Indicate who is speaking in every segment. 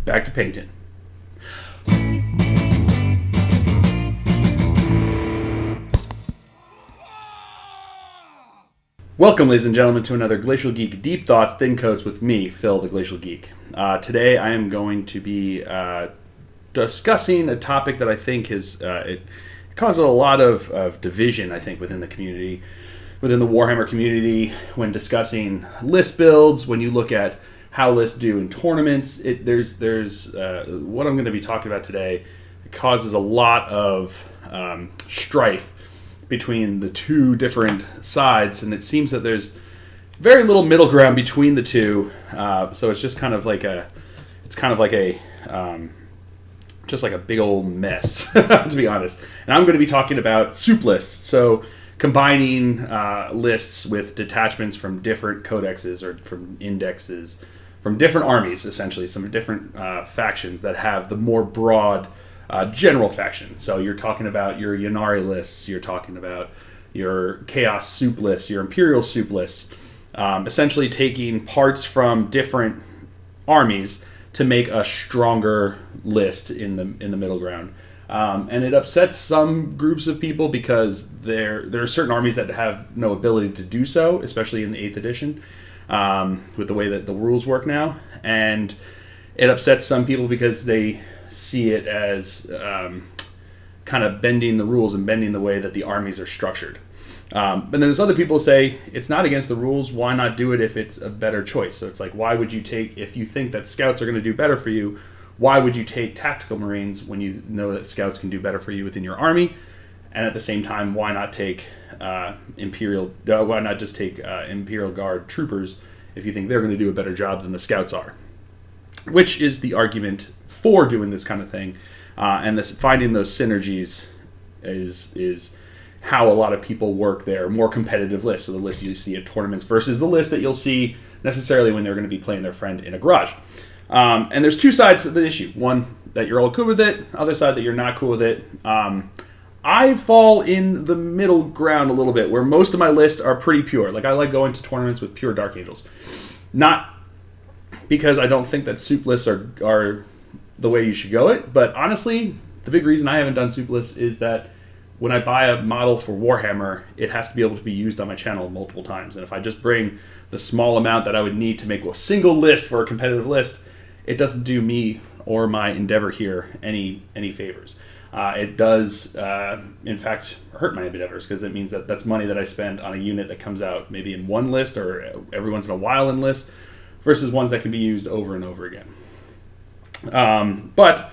Speaker 1: back to painting. Welcome, ladies and gentlemen, to another Glacial Geek Deep Thoughts, Thin Coats with me, Phil, the Glacial Geek. Today I am going to be discussing a topic that I think has it caused a lot of division, I think, within the community, within the Warhammer community, when discussing list builds. When you look at how lists do in tournaments, there's what I'm going to be talking about today. It causes a lot of strife between the two different sides, and it seems that there's very little middle ground between the two. So it's just kind of like a big old mess, to be honest. And I'm going to be talking about soup lists. So combining lists with detachments from different codexes or from indexes, from different armies, essentially, some different factions that have the more broad general faction. So you're talking about your Ynnari lists, you're talking about your Chaos soup lists, your Imperial soup lists, essentially taking parts from different armies to make a stronger list in the middle ground. And it upsets some groups of people because there are certain armies that have no ability to do so, especially in the 8th edition, with the way that the rules work now. And it upsets some people because they see it as kind of bending the rules and bending the way that the armies are structured. But then there's other people who say it's not against the rules, why not do it if it's a better choice? So it's like, why would you take, if you think that scouts are going to do better for you, why would you take tactical marines when you know that scouts can do better for you within your army? And at the same time, why not take Imperial Guard troopers if you think they're going to do a better job than the scouts are? Which is the argument for doing this kind of thing, and finding those synergies is how a lot of people work their more competitive lists. So the list you see at tournaments versus the list that you'll see necessarily when they're going to be playing their friend in a garage. And there's two sides to the issue. One, that you're all cool with it. Other side, that you're not cool with it. I fall in the middle ground a little bit, where most of my lists are pretty pure. Like, I like going to tournaments with pure Dark Angels. Not because I don't think that soup lists are the way you should go it, but honestly, the big reason I haven't done soup lists is that when I buy a model for Warhammer, it has to be able to be used on my channel multiple times. And if I just bring the small amount that I would need to make a single list for a competitive list, it doesn't do me or my endeavor here any favors. It does, in fact, hurt my endeavors, because it means that that's money that I spend on a unit that comes out maybe in one list or every once in a while in lists, versus ones that can be used over and over again. But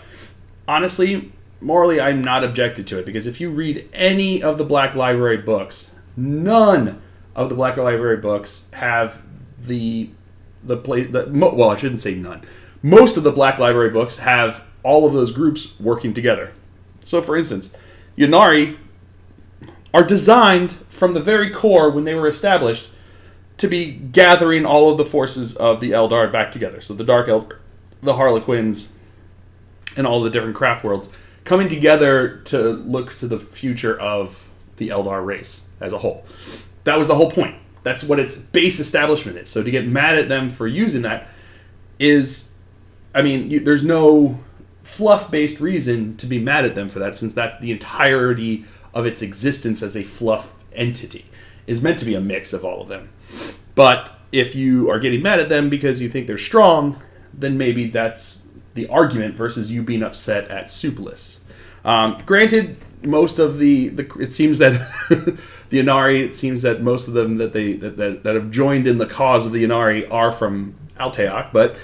Speaker 1: honestly, morally, I'm not objected to it, because if you read any of the Black Library books, none of the Black Library books have well, I shouldn't say none. Most of the Black Library books have all of those groups working together. So, for instance, Ynnari are designed from the very core, when they were established, to be gathering all of the forces of the Eldar back together. So the Dark Eldar, the Harlequins, and all the different craft worlds coming together to look to the future of the Eldar race as a whole. That was the whole point. That's what its base establishment is. So to get mad at them for using that is, I mean, there's no fluff-based reason to be mad at them for that, since that the entirety of its existence as a fluff entity is meant to be a mix of all of them. But if you are getting mad at them because you think they're strong, then maybe that's the argument, versus you being upset at soup lists. Granted, most of it seems that the Ynnari, it seems that most of them that have joined in the cause of the Ynnari are from Alteoc, but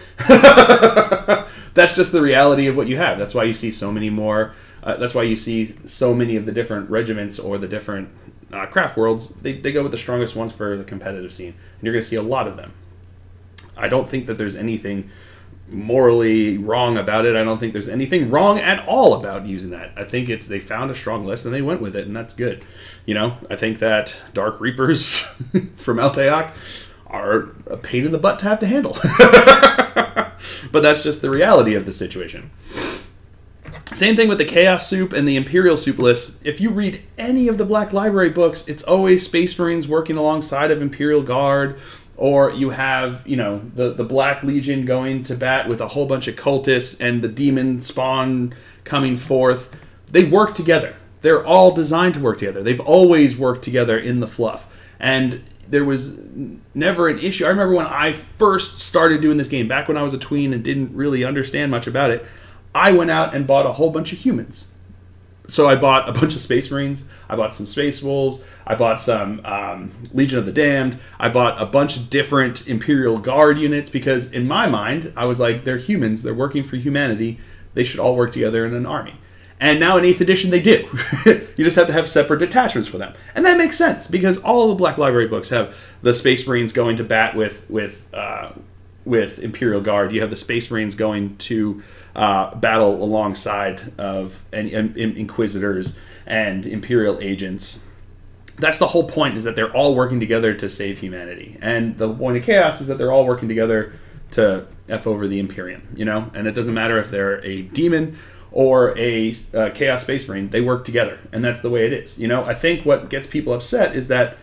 Speaker 1: that's just the reality of what you have. That's why you see so many more. That's why you see so many of the different regiments or the different craft worlds. They go with the strongest ones for the competitive scene, and you're going to see a lot of them. I don't think that there's anything morally wrong about it. I don't think there's anything wrong at all about using that. I think they found a strong list and they went with it, and that's good. You know, I think that Dark Reapers from Alteoc are a pain in the butt to have to handle. But that's just the reality of the situation. Same thing with the Chaos Soup and the Imperial Soup lists. If you read any of the Black Library books, it's always Space Marines working alongside of Imperial Guard, or you have, you know, the Black Legion going to bat with a whole bunch of cultists and the demon spawn coming forth. They work together. They're all designed to work together. They've always worked together in the fluff. And there was never an issue. I remember when I first started doing this game, back when I was a tween and didn't really understand much about it, I went out and bought a whole bunch of humans. So I bought a bunch of Space Marines, I bought some Space Wolves, I bought some Legion of the Damned, I bought a bunch of different Imperial Guard units, because in my mind, I was like, they're humans, they're working for humanity, they should all work together in an army. And now in 8th edition they do. You just have to have separate detachments for them. And that makes sense, because all the Black Library books have the Space Marines going to bat with Imperial Guard. You have the Space Marines going to battle alongside of and Inquisitors and Imperial agents. That's the whole point, is that they're all working together to save humanity. And the point of Chaos is that they're all working together to F over the Imperium, you know? And it doesn't matter if they're a demon or a Chaos Space Marine, they work together. And that's the way it is. You know, I think what gets people upset is that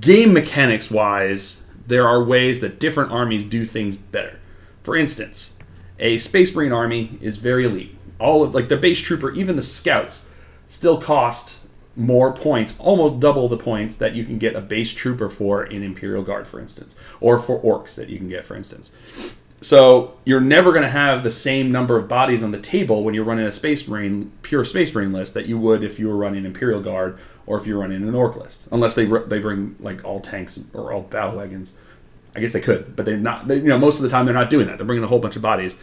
Speaker 1: game mechanics-wise, there are ways that different armies do things better. For instance, a Space Marine army is very elite. All of, like, the base trooper, even the scouts, still cost more points, almost double the points that you can get a base trooper for in Imperial Guard, for instance, or for orcs that you can get, for instance. So you're never going to have the same number of bodies on the table when you're running a Space Marine, pure Space Marine list that you would if you were running Imperial Guard or if you're running an orc list, unless they bring like all tanks or all battle wagons. I guess they could, but they're not. You know, most of the time they're not doing that. They're bringing a whole bunch of bodies,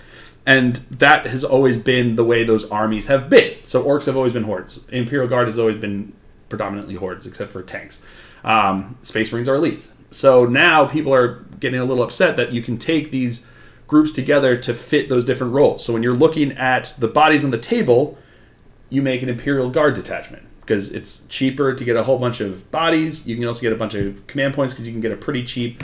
Speaker 1: and that has always been the way those armies have been. So orcs have always been hordes. Imperial Guard has always been predominantly hordes, except for tanks. Space Marines are elites. So now people are getting a little upset that you can take these groups together to fit those different roles. So when you're looking at the bodies on the table, you make an Imperial Guard detachment, because it's cheaper to get a whole bunch of bodies. You can also get a bunch of command points, because you can get a pretty cheap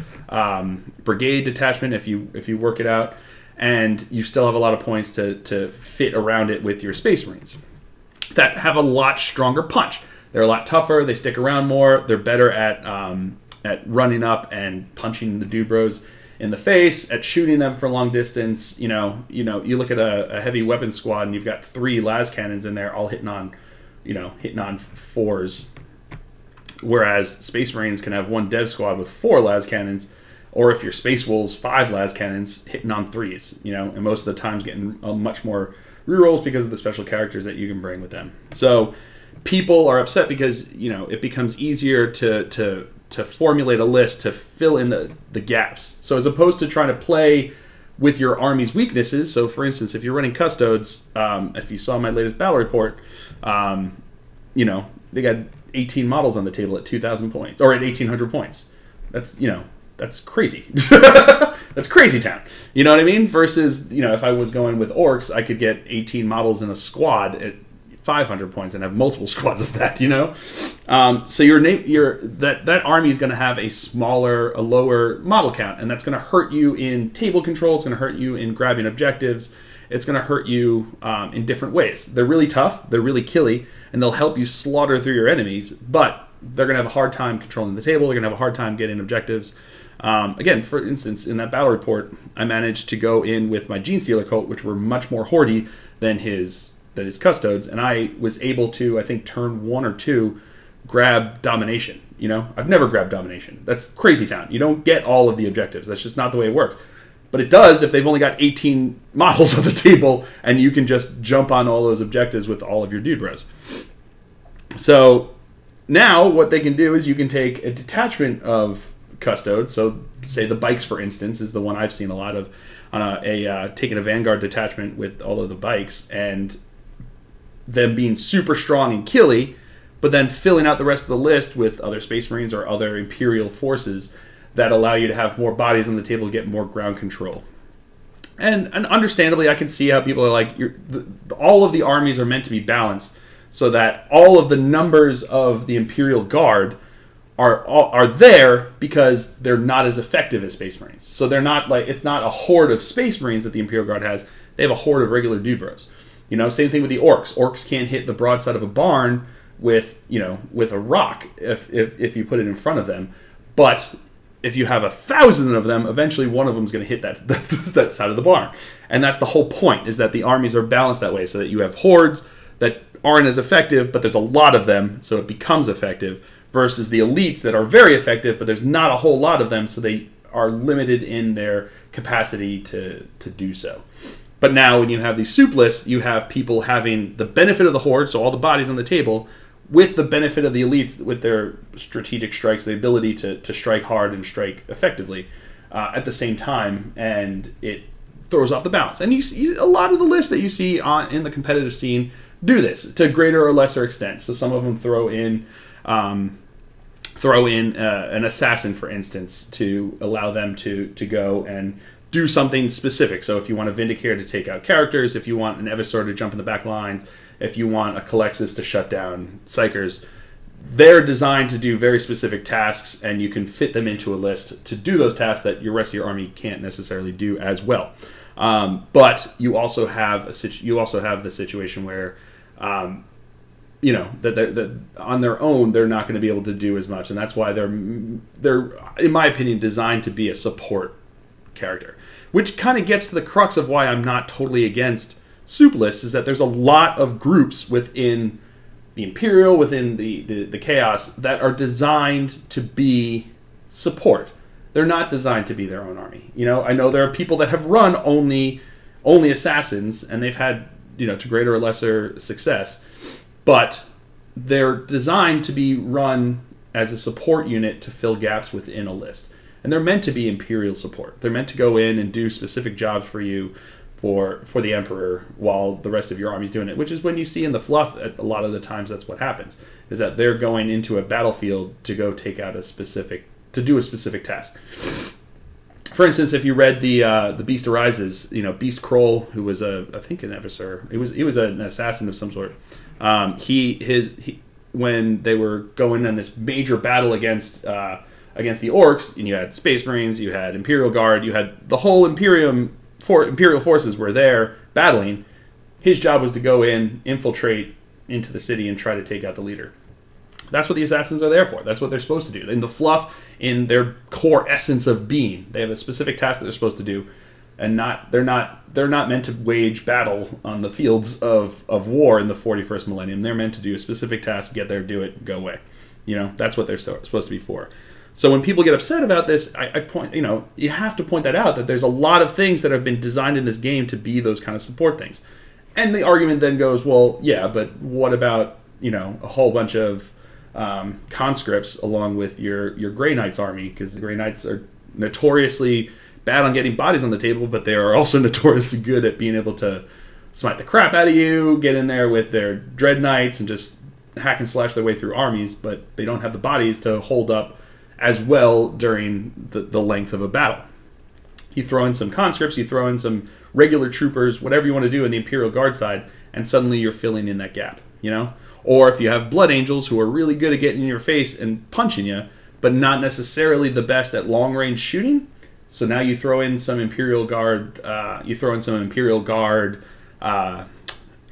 Speaker 1: brigade detachment if you work it out, and you still have a lot of points to fit around it with your Space Marines that have a lot stronger punch. They're a lot tougher. They stick around more. They're better at running up and punching the Dubros in the face, at shooting them for long distance. You look at a heavy weapon squad and you've got 3 las cannons in there, all hitting on 4s, whereas Space Marines can have 1 dev squad with 4 las cannons, or if you're Space Wolves, 5 las cannons hitting on 3s. And most of the times getting much more rerolls because of the special characters that you can bring with them. So people are upset because it becomes easier to formulate a list to fill in the gaps. So as opposed to trying to play with your army's weaknesses, so for instance, if you're running Custodes, if you saw my latest battle report, they got 18 models on the table at 2,000 points, or at 1,800 points. That's crazy. That's crazy town. You know what I mean? Versus, if I was going with orcs, I could get 18 models in a squad at 500 points and have multiple squads of that, so that army is going to have a lower model count, and that's going to hurt you in table control. It's going to hurt you in grabbing objectives. It's going to hurt you in different ways. They're really tough, they're really killy, and they'll help you slaughter through your enemies, but they're going to have a hard time controlling the table. They're going to have a hard time getting objectives. Again, for instance, in that battle report, I managed to go in with my Genestealer cult, which were much more hoardy than his Custodes, and I was able to, I think, turn 1 or 2, grab Domination. I've never grabbed Domination. That's crazy town. You don't get all of the objectives. That's just not the way it works. But it does if they've only got 18 models on the table, and you can just jump on all those objectives with all of your dude bros. So now what they can do is you can take a detachment of Custodes. So say the bikes, for instance, is the one I've seen a lot of, on taking a Vanguard detachment with all of the bikes, and them being super strong and killy, but then filling out the rest of the list with other Space Marines or other Imperial forces that allow you to have more bodies on the table to get more ground control. And understandably, I can see how people are like, all of the armies are meant to be balanced so that all of the numbers of the Imperial Guard are there because they're not as effective as Space Marines. So they're not like, it's not a horde of Space Marines that the Imperial Guard has. They have a horde of regular dude bros. Same thing with the orcs. Orcs can't hit the broadside of a barn with a rock if you put it in front of them. But if you have 1,000 of them, eventually one of them is going to hit that side of the barn. And that's the whole point, is that the armies are balanced that way, so that you have hordes that aren't as effective, but there's a lot of them, so it becomes effective, versus the elites that are very effective, but there's not a whole lot of them, so they are limited in their capacity to do so. But now when you have these soup lists, you have people having the benefit of the horde, so all the bodies on the table, with the benefit of the elites with their strategic strikes, the ability to strike hard and strike effectively at the same time, and it throws off the balance. And you see a lot of the lists that you see in the competitive scene do this to greater or lesser extent. So some of them throw in an assassin, for instance, to allow them to go and do something specific. So if you want a Vindicator to take out characters, if you want an Evisor to jump in the back lines, if you want a Calexis to shut down Psychers, they're designed to do very specific tasks, and you can fit them into a list to do those tasks that your rest of your army can't necessarily do as well. But you also have the situation where that on their own they're not going to be able to do as much, and that's why they're in my opinion designed to be a support character, which kind of gets to the crux of why I'm not totally against soup lists, is that there's a lot of groups within the Imperial, within the Chaos, that are designed to be support. They're not designed to be their own army. I know there are people that have run only assassins, and they've had, to greater or lesser success, but they're designed to be run as a support unit to fill gaps within a list. And they're meant to be Imperial support. They're meant to go in and do specific jobs for you, for the Emperor, while the rest of your army's doing it, which is when you see in the fluff, a lot of the times that's what happens, is that they're going into a battlefield to go take out to do a specific task. For instance, if you read the Beast Arises, Beast Kroll, who was I think an Evisor, he was an assassin of some sort. When they were going in this major battle against the Orcs, and you had Space Marines, you had Imperial Guard, you had the whole Imperial forces were there battling. His job was to go in, infiltrate into the city, and try to take out the leader. That's what the assassins are there for. That's what they're supposed to do. In the fluff, in their core essence of being, they have a specific task that they're supposed to do, and they're not meant to wage battle on the fields of war in the 41st millennium. They're meant to do a specific task, get there, do it, go away. That's what they're supposed to be for. So when people get upset about this, I point, you have to point that out, that there's a lot of things that have been designed in this game to be those kind of support things. And the argument then goes, well, yeah, but what about, a whole bunch of conscripts along with your Grey Knights army? Because the Grey Knights are notoriously bad on getting bodies on the table, but they are also notoriously good at being able to smite the crap out of you, get in there with their Dread Knights and just hack and slash their way through armies, but they don't have the bodies to hold up as well during the length of a battle. You throw in some conscripts, you throw in some regular troopers, whatever you want to do in the Imperial Guard side, and suddenly you're filling in that gap, Or if you have Blood Angels who are really good at getting in your face and punching you, but not necessarily the best at long-range shooting, so now you throw in some Imperial Guard,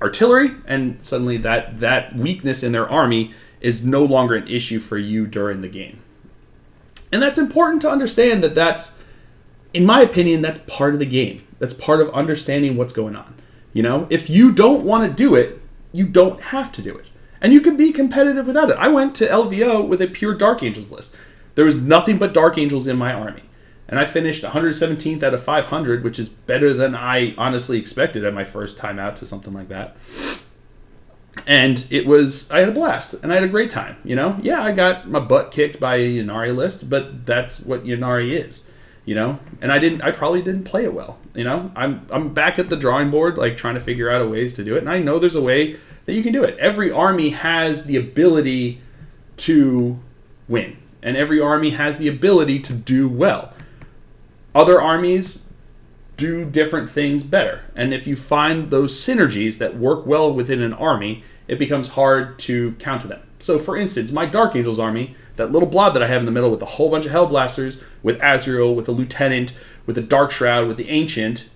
Speaker 1: artillery, and suddenly that weakness in their army is no longer an issue for you during the game. And that's important to understand, that's, in my opinion, that's part of the game. That's part of understanding what's going on. If you don't want to do it, you don't have to do it. And you can be competitive without it. I went to LVO with a pure Dark Angels list. There was nothing but Dark Angels in my army. And I finished 117th out of 500, which is better than I honestly expected at my first time out to something like that. And I had a blast, and I had a great time, Yeah, I got my butt kicked by a Ynnari list, but that's what Ynnari is, And I probably didn't play it well, I'm back at the drawing board, trying to figure out ways to do it, and I know there's a way that you can do it. Every army has the ability to win, and every army has the ability to do well. Other armies do different things better, and if you find those synergies that work well within an army, it becomes hard to counter them. So for instance, my Dark Angels army, that little blob that I have in the middle with a whole bunch of Hellblasters, with Azrael, with a Lieutenant, with a Dark Shroud, with the Ancient,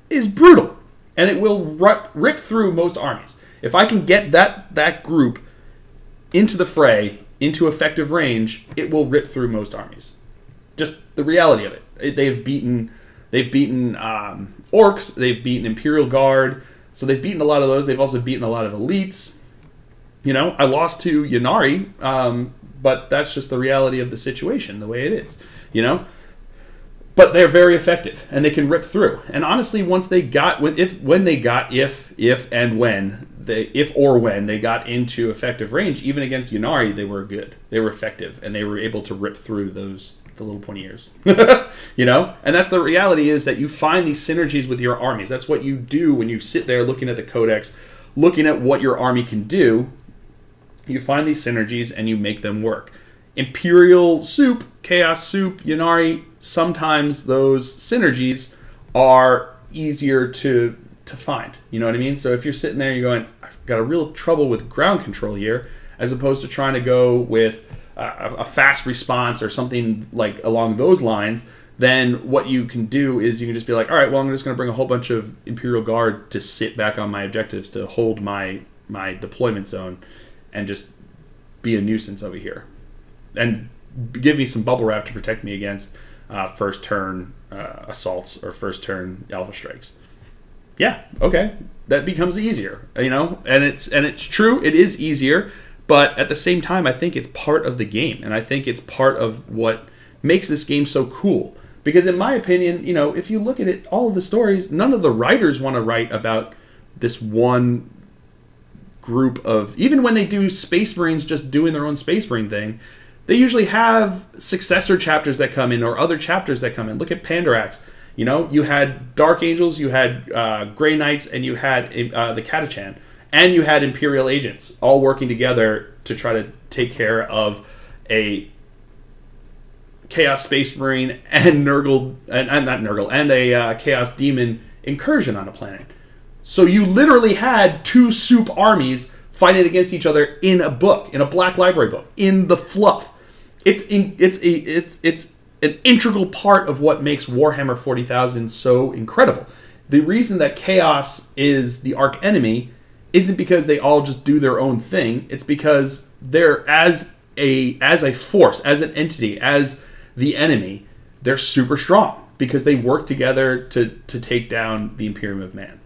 Speaker 1: is brutal, and it will rip through most armies. If I can get that group into the fray, into effective range, it will rip through most armies. Just the reality of it. They've beaten orcs. They've beaten Imperial Guard. So they've beaten a lot of those. They've also beaten a lot of elites. You know, I lost to Ynnari, but that's just the reality of the situation, the way it is. You know, but they're very effective and they can rip through. And honestly, once they got when they got into effective range, even against Ynnari, they were good. They were effective and they were able to rip through the little pointy ears. You know? And that's the reality, is that you find these synergies with your armies. That's what you do when you sit there looking at the codex, looking at what your army can do. You find these synergies and you make them work. Imperial soup, Chaos soup, Ynnari, sometimes those synergies are easier to find. You know what I mean? So if you're sitting there and you're going, I've got a real trouble with ground control here, as opposed to trying to go with a fast response or something like along those lines, then what you can do is you can just be like, all right, well, I'm just going to bring a whole bunch of Imperial Guard to sit back on my objectives to hold my deployment zone and just be a nuisance over here. And give me some bubble wrap to protect me against first turn assaults or first turn alpha strikes. Yeah, okay, that becomes easier, you know, and it's true, it is easier, but at the same time, I think it's part of the game, and I think it's part of what makes this game so cool. Because in my opinion, you know, if you look at it, all of the stories, none of the writers want to write about this one group of, even when they do Space Marines just doing their own Space Marine thing, they usually have successor chapters that come in or other chapters that come in. Look at Pandarax. You know, you had Dark Angels, you had Grey Knights, and you had the Catachan, and you had Imperial Agents all working together to try to take care of a Chaos Space Marine and a Chaos Demon incursion on a planet. So you literally had two soup armies fighting against each other in a book, in a Black Library book, in the fluff. It's an integral part of what makes Warhammer 40,000 so incredible. The reason that Chaos is the arch enemy isn't because they all just do their own thing. It's because they're as a force, as an entity, as the enemy, they're super strong because they work together to take down the Imperium of Man.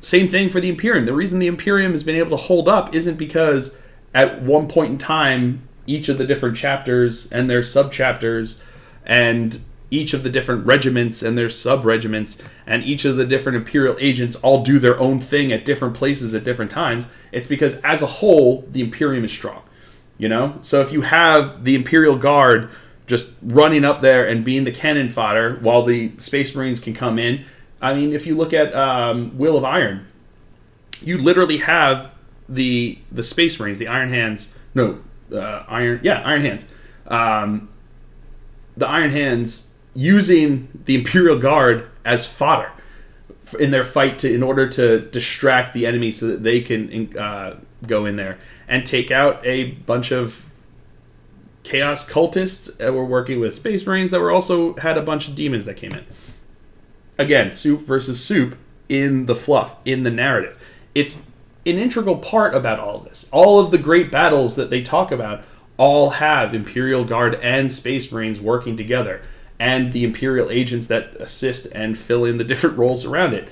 Speaker 1: Same thing for the Imperium. The reason the Imperium has been able to hold up isn't because at one point in time, each of the different chapters and their sub-chapters and each of the different regiments and their sub-regiments and each of the different Imperial agents all do their own thing at different places at different times. It's because as a whole, the Imperium is strong. You know? So if you have the Imperial Guard just running up there and being the cannon fodder while the Space Marines can come in, I mean, if you look at Will of Iron, you literally have the Space Marines, the Iron Hands, Iron Hands. The Iron Hands using the Imperial Guard as fodder in their fight in order to distract the enemy so that they can go in there and take out a bunch of Chaos cultists that were working with Space Marines that were also had a bunch of demons that came in. Again, soup versus soup in the fluff, in the narrative. It's an integral part about all of this. All of the great battles that they talk about all have Imperial Guard and Space Marines working together, and the Imperial agents that assist and fill in the different roles around it.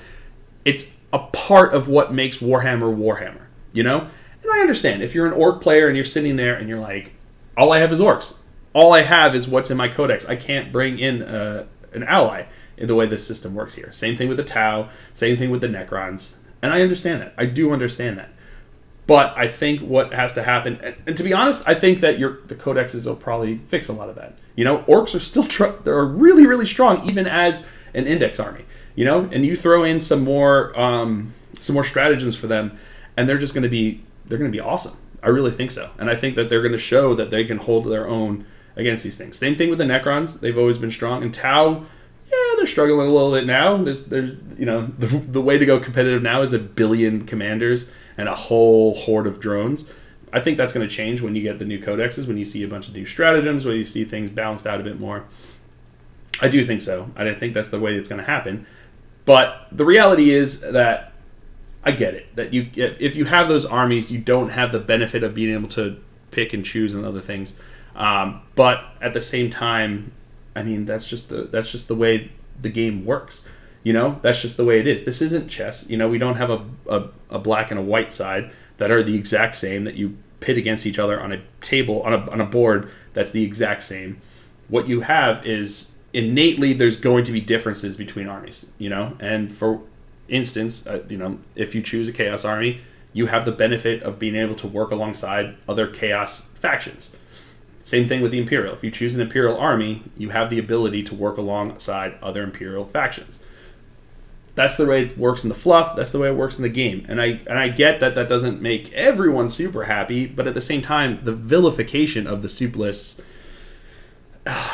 Speaker 1: It's a part of what makes Warhammer Warhammer, you know? And I understand, if you're an orc player and you're sitting there and you're like, all I have is orcs. All I have is what's in my codex. I can't bring in an ally in the way this system works here. Same thing with the Tau, same thing with the Necrons. And I understand that. I do understand that. But I think what has to happen, and to be honest, I think that the codexes will probably fix a lot of that. You know, orcs are still they're really, really strong, even as an index army. You know, and you throw in some more stratagems for them, and they're going to be awesome. I really think so, and I think that they're going to show that they can hold their own against these things. Same thing with the Necrons; they've always been strong. And Tau, yeah, they're struggling a little bit now. There's you know, the way to go competitive now is 1 billion commanders and a whole horde of drones. I think that's going to change when you get the new codexes, when you see a bunch of new stratagems, when you see things balanced out a bit more. I do think so. I think that's the way it's going to happen. But the reality is that I get it. That if you have those armies, you don't have the benefit of being able to pick and choose and other things. But at the same time, I mean, that's just the way the game works. You know, that's just the way it is. This isn't chess. You know, we don't have a black and a white side that are the exact same, that you pit against each other on a table, on a board that's the exact same. What you have is innately there's going to be differences between armies, you know? And for instance, you know, if you choose a Chaos army, you have the benefit of being able to work alongside other Chaos factions. Same thing with the Imperial. If you choose an Imperial army, you have the ability to work alongside other Imperial factions. That's the way it works in the fluff. That's the way it works in the game. And I get that that doesn't make everyone super happy, but at the same time, the vilification of the soup lists,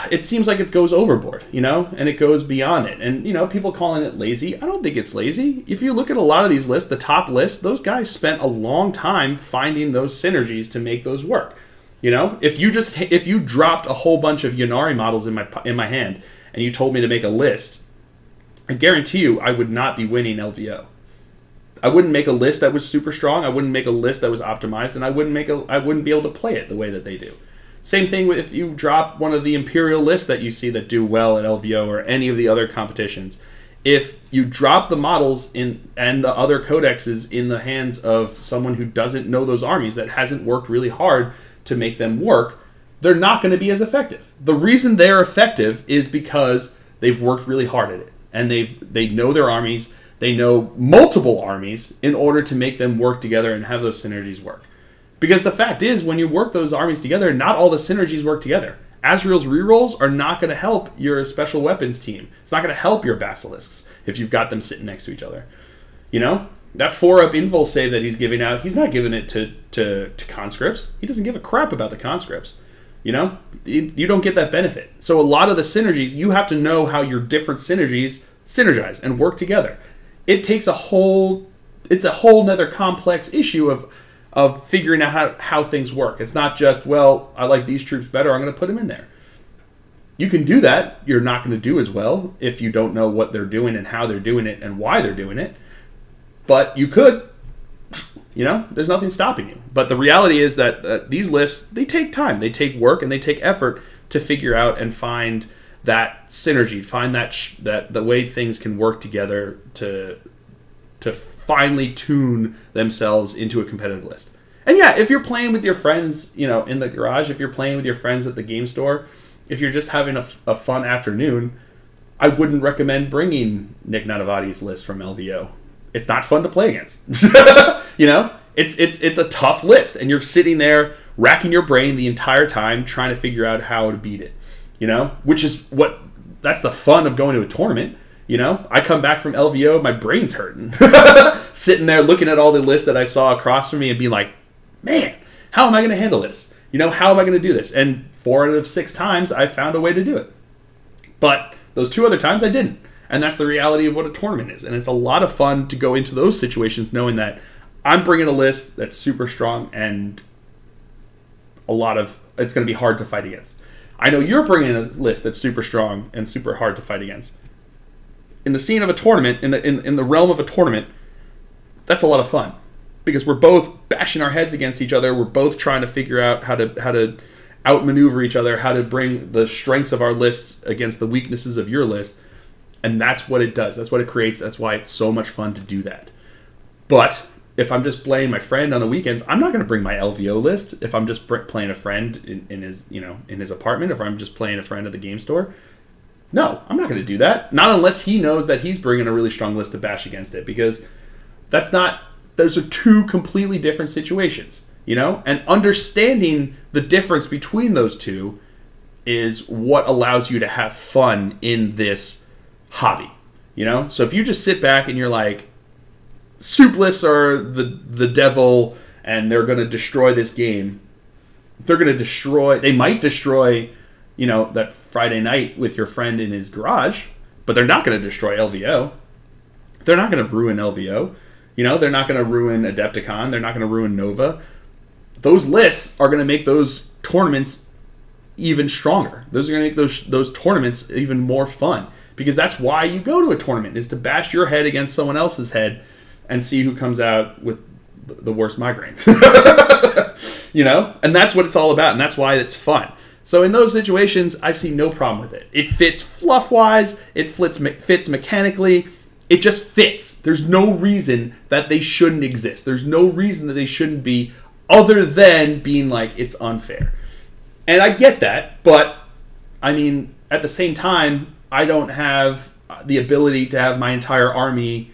Speaker 1: it seems like it goes overboard, you know, and it goes beyond it. And, you know, people calling it lazy. I don't think it's lazy. If you look at a lot of these lists, the top lists, those guys spent a long time finding those synergies to make those work. You know, if you dropped a whole bunch of Ynnari models in my hand and you told me to make a list, I guarantee you I would not be winning LVO. I wouldn't make a list that was super strong. I wouldn't make a list that was optimized, and I wouldn't be able to play it the way that they do. Same thing with if you drop one of the Imperial lists that you see that do well at LVO or any of the other competitions. If you drop the models and the other codexes in the hands of someone who doesn't know those armies, that hasn't worked really hard to make them work, they're not going to be as effective. The reason they're effective is because they've worked really hard at it. And they know their armies, they know multiple armies in order to make them work together and have those synergies work. Because the fact is, when you work those armies together, not all the synergies work together. Azrael's rerolls are not going to help your special weapons team. It's not going to help your basilisks if you've got them sitting next to each other. You know? That 4-up invul save that he's giving out, he's not giving it to conscripts. He doesn't give a crap about the conscripts. You know, you don't get that benefit. So a lot of the synergies, you have to know how your different synergies synergize and work together. It takes it's a whole nother complex issue of figuring out how things work. It's not just, well, I like these troops better, I'm going to put them in there. You can do that. You're not going to do as well if you don't know what they're doing and how they're doing it and why they're doing it. But you could. You know, there's nothing stopping you. But the reality is that these lists, they take time. They take work and they take effort to figure out and find that synergy, find that the way things can work together to finally tune themselves into a competitive list. And yeah, if you're playing with your friends, you know, in the garage, if you're playing with your friends at the game store, if you're just having a fun afternoon, I wouldn't recommend bringing Nick Nanavati's list from LVO. It's not fun to play against. You know, it's a tough list, and you're sitting there racking your brain the entire time trying to figure out how to beat it. You know, that's the fun of going to a tournament. You know, I come back from LVO, my brain's hurting, sitting there looking at all the lists that I saw across from me and being like, man, how am I going to handle this? You know, how am I going to do this? And 4 out of 6 times I found a way to do it, but those 2 other times I didn't. And that's the reality of what a tournament is. And it's a lot of fun to go into those situations knowing that I'm bringing a list that's super strong and it's going to be hard to fight against. I know you're bringing a list that's super strong and super hard to fight against. In the scene of a tournament, in the realm of a tournament, that's a lot of fun. Because we're both bashing our heads against each other. We're both trying to figure out how to outmaneuver each other, how to bring the strengths of our lists against the weaknesses of your list. And that's what it does. That's what it creates. That's why it's so much fun to do that. But if I'm just playing my friend on the weekends, I'm not going to bring my LVO list. If I'm just playing a friend in his apartment, if I'm just playing a friend at the game store, no, I'm not going to do that. Not unless he knows that he's bringing a really strong list to bash against it, because those are 2 completely different situations, you know? And understanding the difference between those 2 is what allows you to have fun in this hobby, you know? So if you just sit back and you're like, soup lists are the devil and they're going to destroy this game, they might destroy, you know, that Friday night with your friend in his garage, but they're not going to destroy LVO. They're not going to ruin LVO. You know, they're not going to ruin Adepticon. They're not going to ruin Nova. Those lists are going to make those tournaments even stronger. Those are going to make those tournaments even more fun. Because that's why you go to a tournament, is to bash your head against someone else's head and see who comes out with the worst migraine. You know? And that's what it's all about, and that's why it's fun. So in those situations, I see no problem with it. It fits fluff-wise. It fits mechanically. It just fits. There's no reason that they shouldn't exist. There's no reason that they shouldn't be, other than being like, it's unfair. And I get that, but, I mean, at the same time, I don't have the ability to have my entire army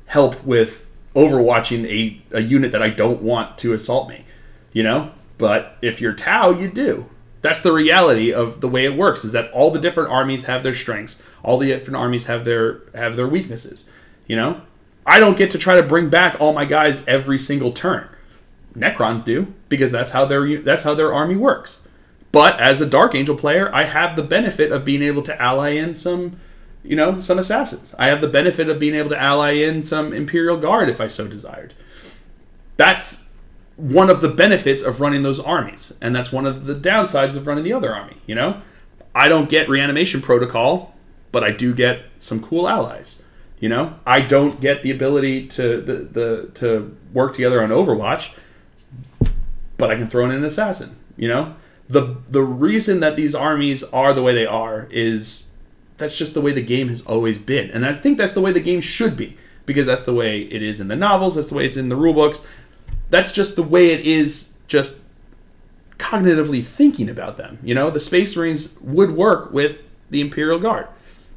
Speaker 1: help with overwatching a unit that I don't want to assault me, you know? But if you're Tau, you do. That's the reality of the way it works, is that all the different armies have their strengths. All the different armies have their weaknesses, you know? I don't get to try to bring back all my guys every single turn. Necrons do, because that's how their army works. But as a Dark Angel player, I have the benefit of being able to ally in some assassins. I have the benefit of being able to ally in some Imperial Guard if I so desired. That's one of the benefits of running those armies, and that's one of the downsides of running the other army, you know? I don't get Reanimation Protocol, but I do get some cool allies, you know? I don't get the ability to work together on Overwatch, but I can throw in an assassin, you know? The reason that these armies are the way they are is that's just the way the game has always been. And I think that's the way the game should be, because that's the way it is in the novels, that's the way it's in the rule books. That's just the way it is, just cognitively thinking about them. You know, the Space Marines would work with the Imperial Guard.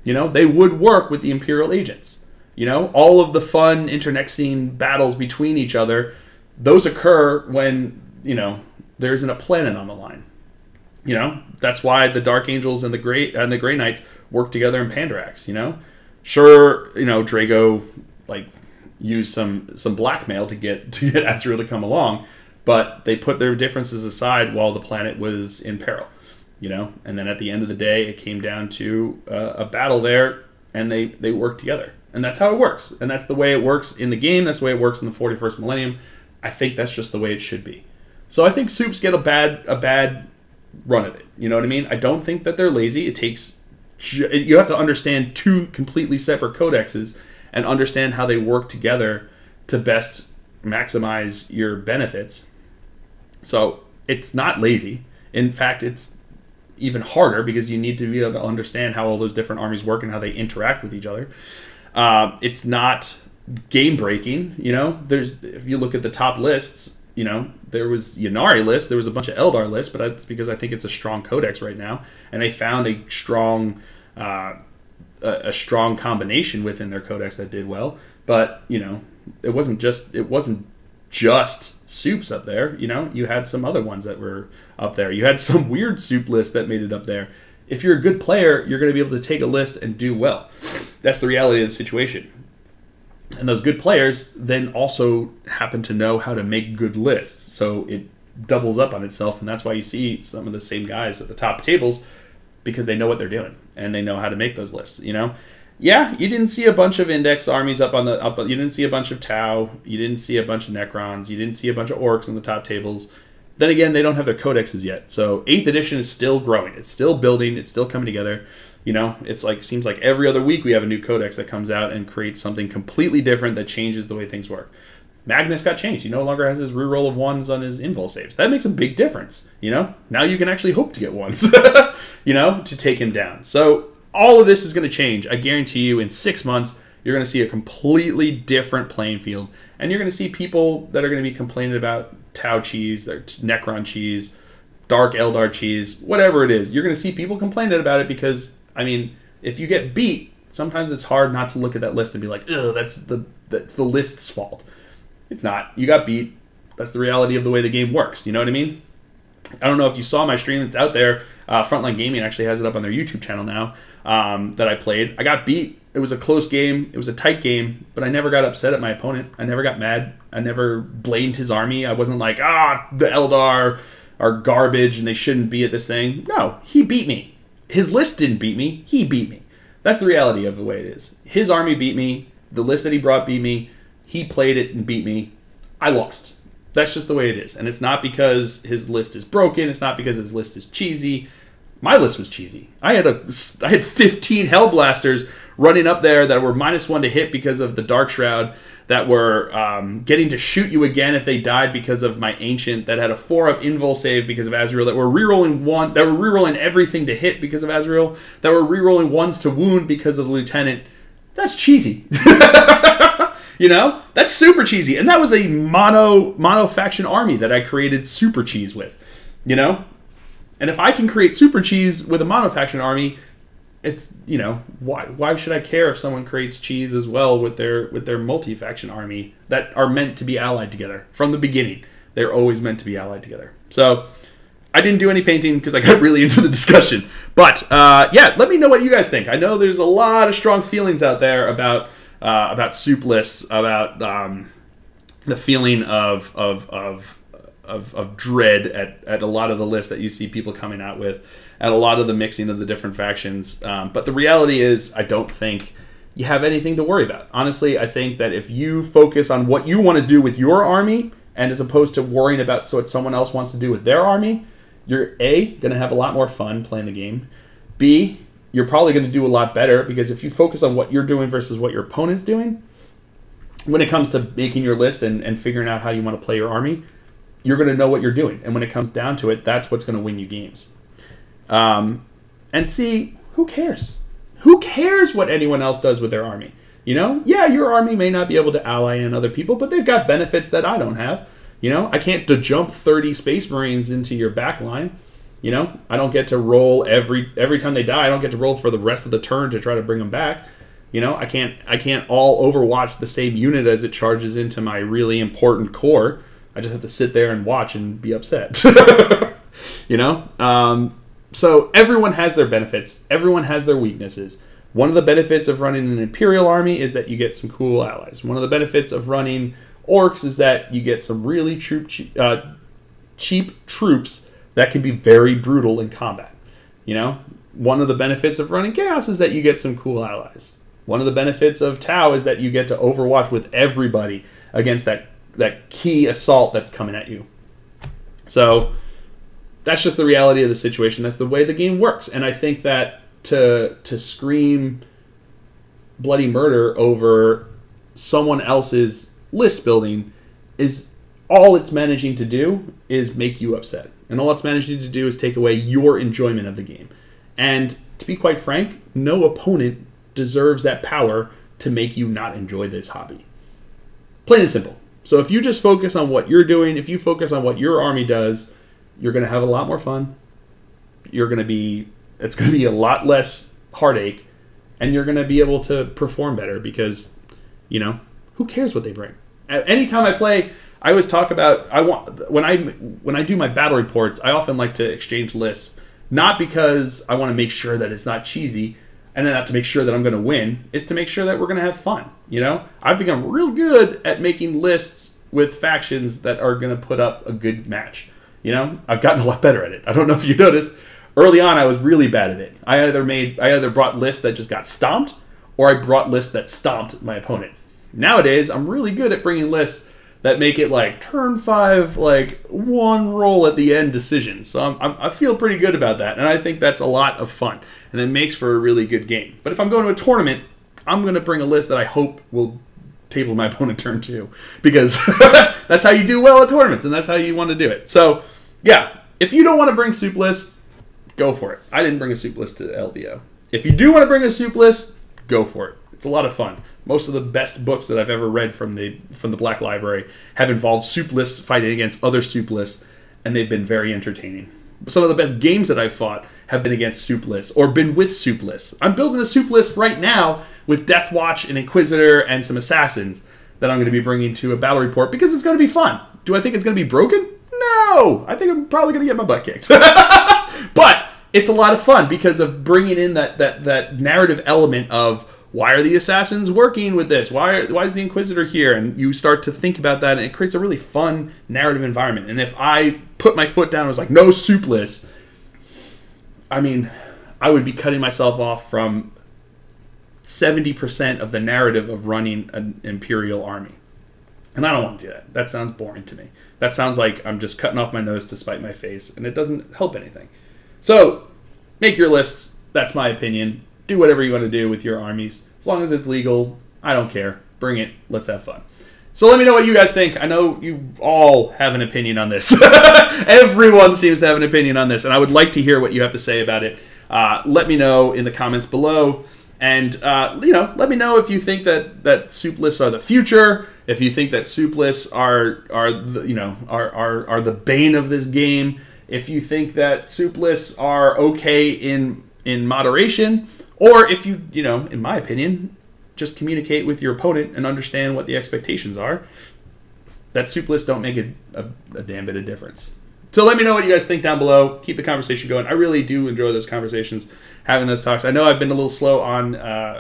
Speaker 1: You know, they would work with the Imperial agents. You know, all of the fun internexine battles between each other, those occur when, you know, there isn't a planet on the line. You know, that's why the Dark Angels and the Grey Knights work together in Pandarax, you know? Sure, you know, Drago, like, used some blackmail to get Azrael to come along, but they put their differences aside while the planet was in peril, you know? And then at the end of the day, it came down to a battle there, and they worked together. And that's how it works. And that's the way it works in the game. That's the way it works in the 41st Millennium. I think that's just the way it should be. So I think Supes get a bad run of it. You know what I mean? I don't think that they're lazy. It takes... You have to understand two completely separate codexes and understand how they work together to best maximize your benefits. So it's not lazy. In fact, it's even harder because you need to be able to understand how all those different armies work and how they interact with each other. It's not game breaking. You know, if you look at the top lists, you know, there was Ynnari list, there was a bunch of Eldar lists, but that's because I think it's a strong codex right now, and they found a strong combination within their codex that did well. But you know, it wasn't just Supes up there. You know, you had some other ones that were up there. You had some weird Supe list that made it up there. If you're a good player, you're going to be able to take a list and do well. That's the reality of the situation. And those good players then also happen to know how to make good lists. So it doubles up on itself, and that's why you see some of the same guys at the top tables, because they know what they're doing and they know how to make those lists, you know? Yeah, you didn't see a bunch of Index armies up. You didn't see a bunch of Tau. You didn't see a bunch of Necrons. You didn't see a bunch of Orcs on the top tables. Then again, they don't have their codexes yet. So 8th edition is still growing. It's still building. It's still coming together. You know, it's like, seems like every other week we have a new codex that comes out and creates something completely different that changes the way things work. Magnus got changed. He no longer has his reroll of 1s on his invul saves. That makes a big difference, you know? Now you can actually hope to get 1s, you know, to take him down. So all of this is going to change. I guarantee you in 6 months, you're going to see a completely different playing field. And you're going to see people that are going to be complaining about Tau cheese, their Necron cheese, Dark Eldar cheese, whatever it is. You're going to see people complaining about it because, I mean, if you get beat, sometimes it's hard not to look at that list and be like, ugh, that's the list's fault. It's not. You got beat. That's the reality of the way the game works. You know what I mean? I don't know if you saw my stream. It's out there. Frontline Gaming actually has it up on their YouTube channel now that I played. I got beat. It was a close game. It was a tight game, but I never got upset at my opponent. I never got mad. I never blamed his army. I wasn't like, the Eldar are garbage and they shouldn't be at this thing. No, he beat me. His list didn't beat me. He beat me. That's the reality of the way it is. His army beat me. The list that he brought beat me. He played it and beat me. I lost. That's just the way it is. And it's not because his list is broken. It's not because his list is cheesy. My list was cheesy. I had 15 Hellblasters running up there that were -1 to hit because of the Dark Shroud, that were getting to shoot you again if they died because of my Ancient, that had a 4-up invul save because of Azrael, that were rerolling everything to hit because of Azrael, that were rerolling 1s to wound because of the Lieutenant. That's cheesy. You know? That's super cheesy. And that was a mono faction army that I created super cheese with. You know? And if I can create super cheese with a mono faction army, it's, you know, why should I care if someone creates cheese as well with their multi-faction army that are meant to be allied together from the beginning? They're always meant to be allied together. So I didn't do any painting because I got really into the discussion. But yeah, let me know what you guys think. I know there's a lot of strong feelings out there about soup lists, about the feeling of dread at a lot of the lists that you see people coming out with, and a lot of the mixing of the different factions. But the reality is, I don't think you have anything to worry about. Honestly, I think that if you focus on what you want to do with your army, and as opposed to worrying about what someone else wants to do with their army, you're A, going to have a lot more fun playing the game. B, you're probably going to do a lot better, because if you focus on what you're doing versus what your opponent's doing, when it comes to making your list and figuring out how you want to play your army, you're going to know what you're doing. And when it comes down to it, that's what's going to win you games. And C, who cares? Who cares what anyone else does with their army? You know? Yeah, your army may not be able to ally in other people, but they've got benefits that I don't have. You know? I can't jump 30 Space Marines into your back line. You know? I don't get to roll every time they die. I don't get to roll for the rest of the turn to try to bring them back. You know? I can't all overwatch the same unit as it charges into my really important core. I just have to sit there and watch and be upset. You know? So everyone has their benefits. Everyone has their weaknesses. One of the benefits of running an Imperial army is that you get some cool allies. One of the benefits of running Orcs is that you get some really cheap troops that can be very brutal in combat. You know? One of the benefits of running Chaos is that you get some cool allies. One of the benefits of Tau is that you get to overwatch with everybody against that key assault that's coming at you. So that's just the reality of the situation. That's the way the game works. And I think that to scream bloody murder over someone else's list building is all it's managing to do is make you upset. And all it's managing to do is take away your enjoyment of the game. And to be quite frank, no opponent deserves that power to make you not enjoy this hobby. Plain and simple. So if you just focus on what you're doing, if you focus on what your army does, you're going to have a lot more fun. It's going to be a lot less heartache, and you're going to be able to perform better because, you know, who cares what they bring? Anytime I play, I always talk about when I do my battle reports, I often like to exchange lists, not because I want to make sure that it's not cheesy, and then not to make sure that I'm going to win. It's to make sure that we're going to have fun. You know, I've become real good at making lists with factions that are going to put up a good match. You know, I've gotten a lot better at it. I don't know if you noticed. Early on, I was really bad at it. I either brought lists that just got stomped, or I brought lists that stomped my opponent. Nowadays, I'm really good at bringing lists that make it like turn 5, like one roll at the end decision. So I feel pretty good about that, and I think that's a lot of fun, and it makes for a really good game. But if I'm going to a tournament, I'm going to bring a list that I hope will table my opponent turn 2, because that's how you do well at tournaments, and that's how you want to do it. So yeah, if you don't want to bring soup lists, go for it. I didn't bring a soup list to LDO. If you do want to bring a soup list, go for it. It's a lot of fun. Most of the best books that I've ever read from the Black Library have involved soup lists fighting against other soup lists, and they've been very entertaining. Some of the best games that I've fought have been against soup lists or been with soup lists. I'm building a soup list right now with Death Watch, an Inquisitor, and some Assassins that I'm going to be bringing to a battle report because it's going to be fun. Do I think it's going to be broken? No! I think I'm probably going to get my butt kicked. But it's a lot of fun because of bringing in that narrative element of why are the Assassins working with this? Why is the Inquisitor here? And you start to think about that, and it creates a really fun narrative environment. And if I put my foot down and was like, no soup list, I mean, I would be cutting myself off from 70% of the narrative of running an Imperial army. And I don't want to do that. That sounds boring to me. That sounds like I'm just cutting off my nose to spite my face, and it doesn't help anything. So, make your lists. That's my opinion. Do whatever you want to do with your armies. As long as it's legal, I don't care. Bring it. Let's have fun. So let me know what you guys think. I know you all have an opinion on this. Everyone seems to have an opinion on this, and I would like to hear what you have to say about it. Let me know in the comments below. And, let me know if you think that soup lists are the future, if you think that soup lists are the bane of this game, if you think that soup lists are okay in moderation, or if you, in my opinion, just communicate with your opponent and understand what the expectations are, that soup lists don't make a damn bit of difference. So let me know what you guys think down below. Keep the conversation going. I really do enjoy those conversations, having those talks. I know I've been a little slow on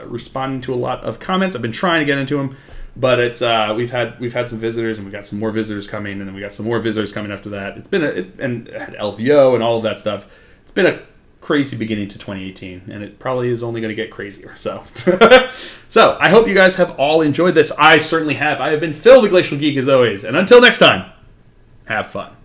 Speaker 1: responding to a lot of comments. I've been trying to get into them, but it's we've had some visitors, and we got some more visitors coming, and then we got some more visitors coming after that. And had LVO and all of that stuff. It's been a crazy beginning to 2018, and it probably is only going to get crazier. So, so I hope you guys have all enjoyed this. I certainly have. I have been Phil the Glacial Geek as always, and until next time, have fun.